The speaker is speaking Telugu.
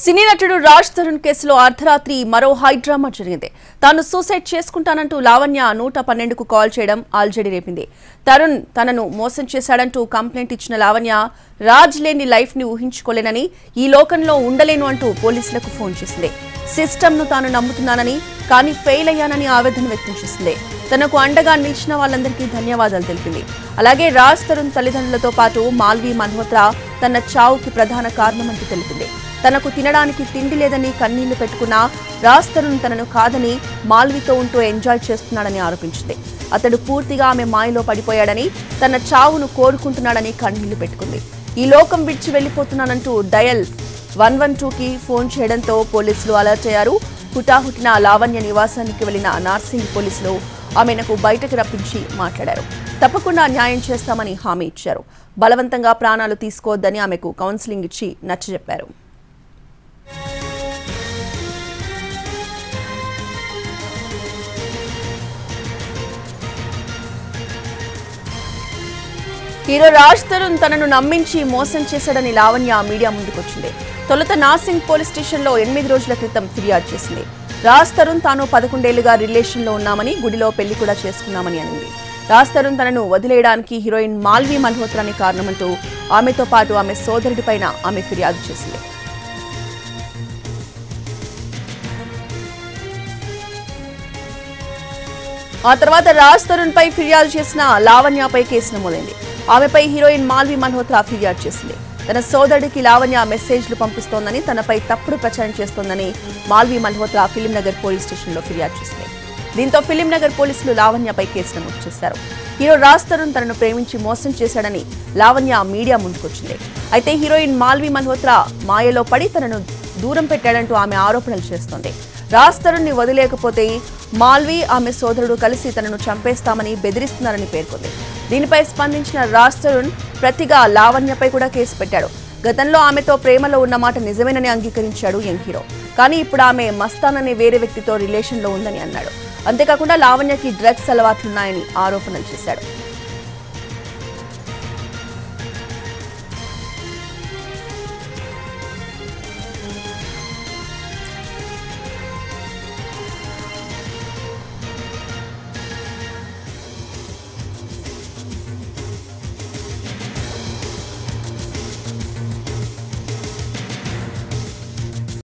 సినీ నటుడు రాజ్ తరుణ్ కేసులో అర్ధరాత్రి మరో హై డ్రామా జరిగింది. తాను సూసైడ్ చేసుకుంటానంటూ లావణ్య 112కు కాల్ చేయడం ఆల్జడి రేపింది. తరుణ్ తనను మోసం చేశాడంటూ కంప్లైంట్ ఇచ్చిన లావణ్య రాజ్ లేని లైఫ్ ని ఊహించుకోలేనని, ఈ లోకంలో ఉండలేను అంటూ పోలీసులకు ఫోన్ చేసింది. సిస్టమ్ ను తాను నమ్ముతున్నానని, కానీ ఫెయిల్ అయ్యానని ఆవేదన వ్యక్తం చేసింది. తనకు అండగా నిలిచిన వాళ్ళందరికీ ధన్యవాదాలు తెలిపింది. అలాగే రాజ్ తరుణ్ తల్లిదండ్రులతో పాటు మాల్వి మల్హోత్రా తన చావుకి ప్రధాన కారణమంటూ తెలిపింది. తనకు తినడానికి తిండి లేదని కన్నీళ్లు పెట్టుకున్న రాజ్ తరుణ్ తనను కాదని మాల్వితో ఉంటూ ఎంజాయ్ చేస్తున్నాడని ఆరోపించింది. అతడు పూర్తిగా ఆమె మాయలో పడిపోయాడని, తన చావును కోరుకుంటున్నాడని కన్నీళ్లు పెట్టుకుంది. ఈ లోకం విడిచి వెళ్లిపోతున్నానంటూ డయల్ 112కి ఫోన్ చేయడంతో పోలీసులు అలర్ట్ అయ్యారు. హుటాహుటిన లావణ్య నివాసానికి వెళ్లిన నార్సింగ్ పోలీసులు ఆమెను బయటకు రప్పించి మాట్లాడారు. తప్పకుండా న్యాయం చేస్తామని హామీ ఇచ్చారు. బలవంతంగా ప్రాణాలు తీసుకోవద్దని ఆమెకు కౌన్సిలింగ్ ఇచ్చి నచ్చజెప్పారు. హీరో రాజ్ తరుణ్ తనను నమ్మించి మోసం చేశాడని లావణ్య మీడియా ముందుకొచ్చింది. తొలుత నార్సింగ్ పోలీస్ స్టేషన్లో 8 రోజుల క్రితం ఫిర్యాదు చేసింది. రాజ్ తరుణ్ తాను 11 ఏళ్లుగా రిలేషన్లో ఉన్నామని, గుడిలో పెళ్లి కూడా చేసుకున్నామని అనింది. రాజ్ తరుణ్ తనను వదిలేయడానికి హీరోయిన్ మాల్వి మల్హోత్రాని కారణమంటూ ఆమెతో పాటు ఆమె సోదరుడిపైన ఆమె ఫిర్యాదు చేసింది. ఆ తర్వాత రాజ్ తరుణ్ పై ఫిర్యాదు చేసిన లావణ్యపై కేసు నమోదైంది. ఆమెపై హీరోయిన్ మాల్వి మల్హోత్రా ఫిర్యాదు చేసింది. తన సోదరుడికి లావణ్య మెసేజ్లు పంపిస్తోందని, తనపై తప్పుడు ప్రచారం చేస్తోందని మాల్వి మల్హోత్రా ఫిలింనగర్ పోలీస్ స్టేషన్లో ఫిర్యాదు చేసింది. దీంతో ఫిలింనగర్ పోలీసులు లావణ్యపై కేసు నమోదు చేశారు. హీరో రాజ్ తరుణ్ తనను ప్రేమించి మోసం చేశాడని లావణ్య మీడియా ముందుకొచ్చింది. అయితే హీరోయిన్ మాల్వి మల్హోత్రా మాయలో పడి తనను దూరం పెట్టాడంటూ ఆమె ఆరోపణలు చేస్తోంది. రాజ్ తరుణ్ ని వదిలేకపోతే మాల్వి, ఆమె సోదరుడు కలిసి తనను చంపేస్తామని బెదిరిస్తున్నారని పేర్కొంది. దీనిపై స్పందించిన రాజ్ తరుణ్ ప్రతిగా లావణ్యపై కూడా కేసు పెట్టాడు. గతంలో ఆమెతో ప్రేమలో ఉన్నమాట నిజమేనని అంగీకరించాడు యంగ్ హీరో. కానీ ఇప్పుడు ఆమె మస్తాన్ అనే వేరే వ్యక్తితో రిలేషన్లో ఉందని అన్నాడు. అంతేకాకుండా లావణ్యకి డ్రగ్స్ అలవాట్లున్నాయని ఆరోపణలు చేశాడు.